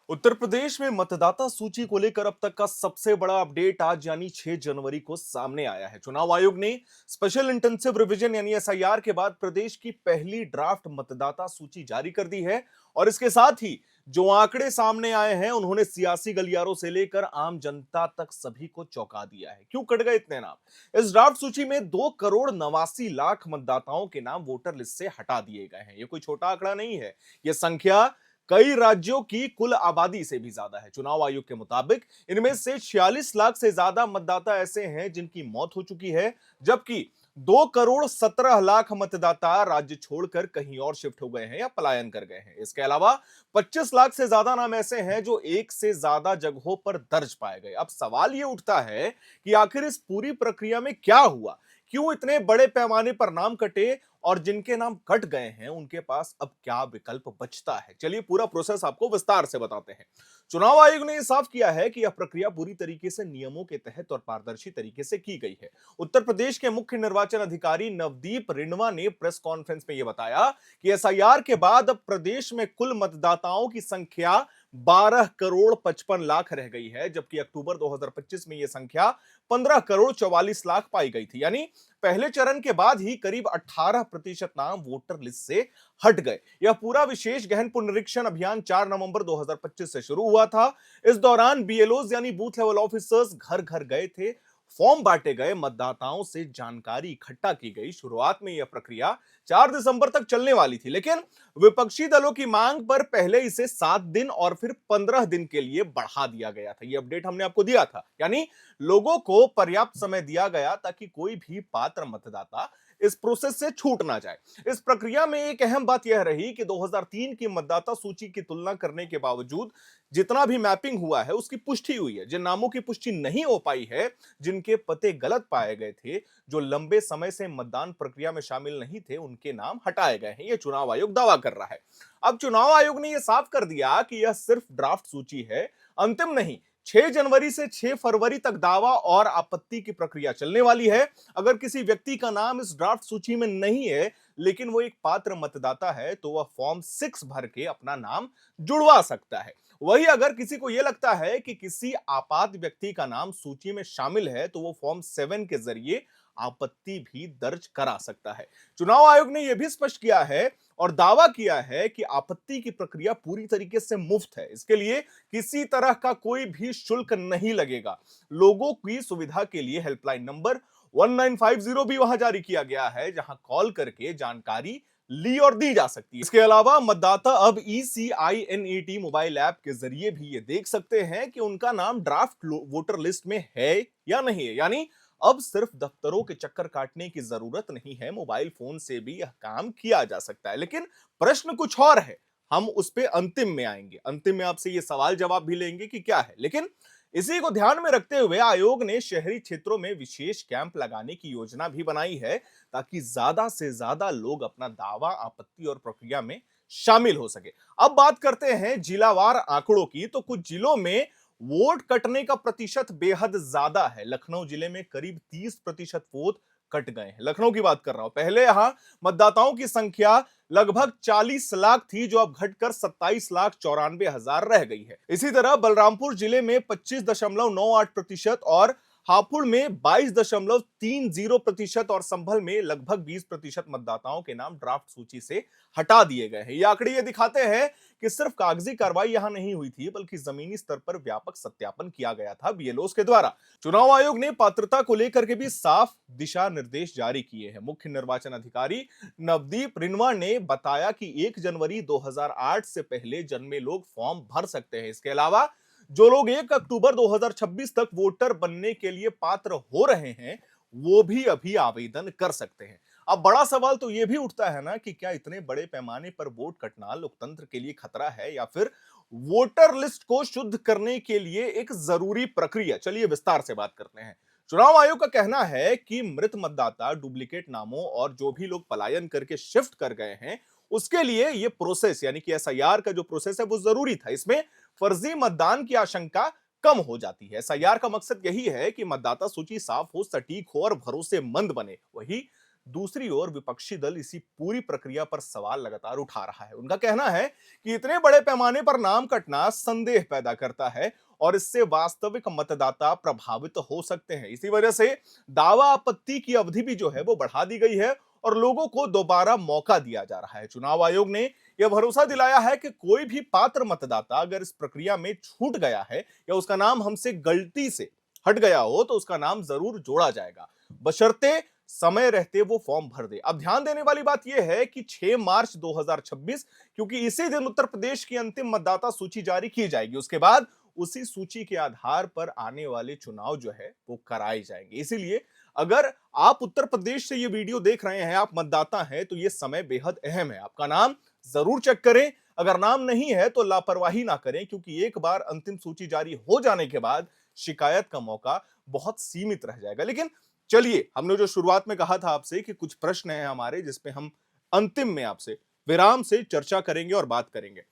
उत्तर प्रदेश में मतदाता सूची को लेकर अब तक का सबसे बड़ा अपडेट आज यानी 6 जनवरी को सामने आया है। चुनाव आयोग ने स्पेशल इंटेंसिव रिवीजन यानी एसआईआर के बाद प्रदेश की पहली ड्राफ्ट मतदाता सूची जारी कर दी है और इसके साथ ही जो आंकड़े सामने आए हैं उन्होंने सियासी गलियारों से लेकर आम जनता तक सभी को चौंका दिया है। क्यों कट गए इतने नाम? इस ड्राफ्ट सूची में 2 करोड़ 89 लाख मतदाताओं के नाम वोटर लिस्ट से हटा दिए गए हैं। ये कोई छोटा आंकड़ा नहीं है। यह संख्या कई राज्यों की कुल आबादी से भी ज्यादा है। चुनाव आयोग के मुताबिक इनमें से 46 लाख से ज्यादा मतदाता ऐसे हैं जिनकी मौत हो चुकी है, जबकि 2 करोड़ 17 लाख मतदाता राज्य छोड़कर कहीं और शिफ्ट हो गए हैं या पलायन कर गए हैं। इसके अलावा 25 लाख से ज्यादा नाम ऐसे हैं जो एक से ज्यादा जगहों पर दर्ज पाए गए। अब सवाल यह उठता है कि आखिर इस पूरी प्रक्रिया में क्या हुआ, क्यों इतने बड़े पैमाने पर नाम कटे और जिनके नाम कट गए हैं उनके पास अब क्या विकल्प बचता है। चलिए पूरा प्रोसेस आपको विस्तार से बताते हैं। चुनाव आयोग ने यह साफ किया है कि यह प्रक्रिया पूरी तरीके से नियमों के तहत और पारदर्शी तरीके से की गई है। उत्तर प्रदेश के मुख्य निर्वाचन अधिकारी नवदीप रिणवा ने प्रेस कॉन्फ्रेंस में यह बताया कि एसआईआर के बाद अब प्रदेश में कुल मतदाताओं की संख्या 12 करोड़ 55 लाख रह गई है, जबकि अक्टूबर 2025 में यह संख्या 15 करोड़ 44 लाख पाई गई थी। यानी पहले चरण के बाद ही करीब 18% नाम वोटर लिस्ट से हट गए। यह पूरा विशेष गहन पुनरीक्षण अभियान 4 नवंबर 2025 से शुरू हुआ था। इस दौरान बीएलओज यानी बूथ लेवल ऑफिसर्स घर घर गए थे, फॉर्म बांटे गए, मतदाताओं से जानकारी इकट्ठा की गई। शुरुआत में यह प्रक्रिया 4 दिसंबर तक चलने वाली थी, लेकिन विपक्षी दलों की मांग पर पहले इसे 7 दिन और फिर 15 दिन के लिए बढ़ा दिया गया था। यह अपडेट हमने आपको दिया था, यानी लोगों को पर्याप्त समय दिया गया ताकि कोई भी पात्र मतदाता इस प्रोसेस से छूट ना जाए। इस प्रक्रिया में एक अहम बात यह रही कि 2003 की मतदाता सूची की तुलना करने के बावजूद जितना भी मैपिंग हुआ है उसकी पुष्टि हुई है। जिन नामों की पुष्टि नहीं हो पाई है, जिनके पते गलत पाए गए थे, जो लंबे समय से मतदान प्रक्रिया में शामिल नहीं थे, उनके नाम हटाए गए हैं। यह चुनाव आयोग दावा कर रहा है। अब चुनाव आयोग ने यह साफ कर दिया कि यह सिर्फ ड्राफ्ट सूची है, अंतिम नहीं। 6 जनवरी से 6 फरवरी तक दावा और आपत्ति की प्रक्रिया चलने वाली है। अगर किसी व्यक्ति का नाम इस ड्राफ्ट सूची में नहीं है, लेकिन वो एक पात्र मतदाता है, तो वह फॉर्म 6 भर के अपना नाम जुड़वा सकता है। वही अगर किसी को यह लगता है कि किसी आपात व्यक्ति का नाम सूची में शामिल है, तो वो फॉर्म 7 के जरिए आपत्ति भी दर्ज करा सकता है। चुनाव आयोग ने यह भी स्पष्ट किया है और दावा किया है कि आपत्ति की प्रक्रिया पूरी तरीके से मुफ्त है। इसके लिए किसी तरह का कोई भी शुल्क नहीं लगेगा। लोगों की सुविधा के लिए हेल्पलाइन नंबर 1950 भी वहां जारी किया गया है, जहां कॉल करके जानकारी ली और दी जा सकती है। इसके अलावा मतदाता अब ECINET मोबाइल ऐप के जरिए भी ये देख सकते हैं कि उनका नाम ड्राफ्ट वोटर लिस्ट में है या नहीं है। यानी अब सिर्फ दफ्तरों के चक्कर काटने की जरूरत नहीं है, मोबाइल फोन से भी यह काम किया जा सकता है। लेकिन प्रश्न कुछ और है, हम उस पे अंतिम में आएंगे। अंतिम में आपसे ये सवाल जवाब भी लेंगे कि क्या है। लेकिन इसी को ध्यान में रखते हुए आयोग ने शहरी क्षेत्रों में विशेष कैंप लगाने की योजना भी बनाई है, ताकि ज्यादा से ज्यादा लोग अपना दावा, आपत्ति और प्रक्रिया में शामिल हो सके। अब बात करते हैं जिलावार आंकड़ों की, तो कुछ जिलों में वोट कटने का प्रतिशत बेहद ज्यादा है। लखनऊ जिले में करीब 30% वोट कट गए हैं। लखनऊ की बात कर रहा हूं। पहले यहां मतदाताओं की संख्या लगभग 40 लाख थी, जो अब घटकर 27,94,000 रह गई है। इसी तरह बलरामपुर जिले में 25.98% और हापुड़ में 22.30% और संभल में लगभग 20% मतदाताओं के नाम ड्राफ्ट सूची से हटा दिए गए हैं। ये आंकड़े ये दिखाते हैं कि सिर्फ कागजी कार्रवाई यहां नहीं हुई थी, बल्कि जमीनी स्तर पर व्यापक सत्यापन किया गया था बीएलओस के द्वारा। चुनाव आयोग ने पात्रता को लेकर के भी साफ दिशा निर्देश जारी किए हैं। मुख्य निर्वाचन अधिकारी नवदीप रिणवा ने बताया कि 1 जनवरी 2008 से पहले जन्मे लोग फॉर्म भर सकते हैं। इसके अलावा जो लोग 1 अक्टूबर 2026 तक वोटर बनने के लिए पात्र हो रहे हैं, वो भी अभी आवेदन कर सकते हैं। अब बड़ा सवाल तो यह भी उठता है ना कि क्या इतने बड़े पैमाने पर वोट कटना लोकतंत्र के लिए खतरा है या फिर वोटर लिस्ट को शुद्ध करने के लिए एक जरूरी प्रक्रिया। चलिए विस्तार से बात करते हैं। चुनाव आयोग का कहना है कि मृत मतदाता, डुप्लीकेट नामों और जो भी लोग पलायन करके शिफ्ट कर गए हैं, उसके लिए यह प्रोसेस यानी कि एसआईआर का जो प्रोसेस है वो जरूरी था। इसमें फर्जी मतदान की आशंका कम हो जाती है। एसआईआर का मकसद यही है कि मतदाता सूची साफ हो, सटीक हो और भरोसेमंद बने। वही दूसरी ओर विपक्षी दल इसी पूरी प्रक्रिया पर सवाल लगातार उठा रहा है। उनका कहना है कि इतने बड़े पैमाने पर नाम कटना संदेह पैदा करता है और इससे वास्तविक मतदाता प्रभावित हो सकते हैं। इसी वजह से दावा आपत्ति की अवधि भी जो है वो बढ़ा दी गई है और लोगों को दोबारा मौका दिया जा रहा है। चुनाव आयोग ने यह भरोसा दिलाया है कि कोई भी पात्र मतदाता अगर इस प्रक्रिया में छूट गया है या उसका नाम हमसे गलती से हट गया हो तो उसका नाम जरूर जोड़ा जाएगा, बशर्ते समय रहते वो फॉर्म भर दे। अब ध्यान देने वाली बात यह है कि 6 मार्च 2026, क्योंकि इसी दिन उत्तर प्रदेश की अंतिम मतदाता सूची जारी की जाएगी। उसके बाद उसी सूची के आधार पर आने वाले चुनाव जो है वो कराए जाएंगे। इसीलिए अगर आप उत्तर प्रदेश से ये वीडियो देख रहे हैं, आप मतदाता हैं, तो ये समय बेहद अहम है। आपका नाम जरूर चेक करें। अगर नाम नहीं है तो लापरवाही ना करें, क्योंकि एक बार अंतिम सूची जारी हो जाने के बाद शिकायत का मौका बहुत सीमित रह जाएगा। लेकिन चलिए, हमने जो शुरुआत में कहा था आपसे कि कुछ प्रश्न हैं हमारे जिसपे हम अंतिम में आपसे विराम से चर्चा करेंगे और बात करेंगे।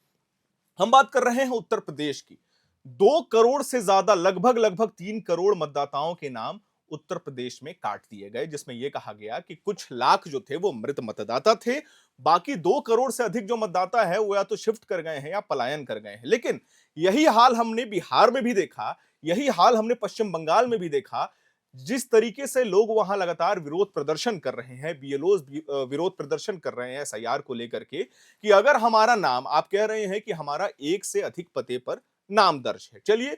हम बात कर रहे हैं उत्तर प्रदेश की। 2 करोड़ से ज्यादा, लगभग 3 करोड़ मतदाताओं के नाम उत्तर प्रदेश में काट दिए गए, जिसमें यह कहा गया कि कुछ लाख जो थे वो मृत मतदाता थे। बाकी 2 करोड़ से अधिक जो मतदाता है वो या तो शिफ्ट कर गए हैं या पलायन कर गए हैं। लेकिन यही हाल हमने बिहार में भी देखा, यही हाल हमने पश्चिम बंगाल में भी देखा। जिस तरीके से लोग वहां लगातार विरोध प्रदर्शन कर रहे हैं, बीएलओ विरोध प्रदर्शन कर रहे हैं एसआईआर को लेकर के, कि अगर हमारा नाम, आप कह रहे हैं कि हमारा एक से अधिक पते पर नाम दर्ज है, चलिए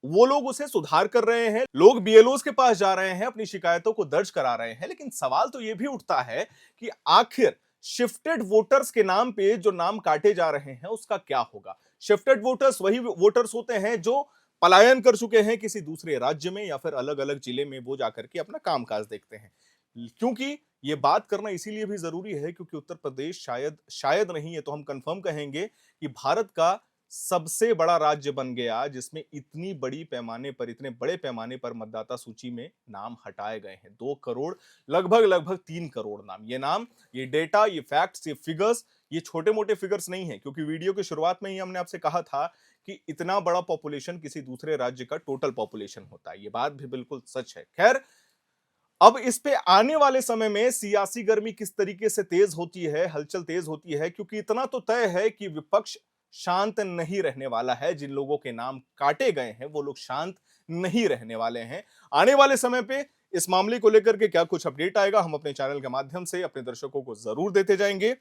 वो लोग उसे सुधार कर रहे हैं, लोग बीएलओस के पास जा रहे हैं, अपनी शिकायतों को दर्ज करा रहे हैं। लेकिन सवाल तो यह भी उठता है कि आखिर शिफ्टेड वोटर्स के नाम पे जो नाम काटे जा रहे हैं उसका क्या होगा। शिफ्टेड वोटर्स वही वोटर्स होते हैं जो पलायन कर चुके हैं किसी दूसरे राज्य में या फिर अलग अलग जिले में, वो जाकर के अपना कामकाज देखते हैं। क्योंकि ये बात करना इसीलिए भी जरूरी है क्योंकि उत्तर प्रदेश शायद नहीं है तो हम कंफर्म कहेंगे कि भारत का सबसे बड़ा राज्य बन गया जिसमें इतनी बड़ी पैमाने पर, इतने बड़े पैमाने पर मतदाता सूची में नाम हटाए गए हैं। 2 करोड़, लगभग 3 करोड़ नाम, ये डेटा, ये फैक्ट्स, ये फिगर्स, ये छोटे मोटे फिगर्स नहीं है, क्योंकि वीडियो की शुरुआत में ही हमने आपसे कहा था कि इतना बड़ा पॉपुलेशन किसी दूसरे राज्य का टोटल पॉपुलेशन होता है। ये बात भी बिल्कुल सच है। खैर, अब इस पे आने वाले समय में सियासी गर्मी किस तरीके से तेज होती है, हलचल तेज होती है, क्योंकि इतना तो तय है कि विपक्ष शांत नहीं रहने वाला है। जिन लोगों के नाम काटे गए हैं वो लोग शांत नहीं रहने वाले हैं। आने वाले समय पे इस मामले को लेकर के क्या कुछ अपडेट आएगा, हम अपने चैनल के माध्यम से अपने दर्शकों को जरूर देते जाएंगे।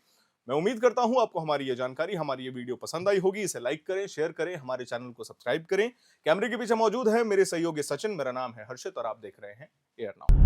मैं उम्मीद करता हूं आपको हमारी ये जानकारी, हमारी ये वीडियो पसंद आई होगी। इसे लाइक करें, शेयर करें, हमारे चैनल को सब्सक्राइब करें। कैमरे के पीछे मौजूद है मेरे सहयोगी सचिन, मेरा नाम है हर्षित और आप देख रहे हैं एयर नाउ।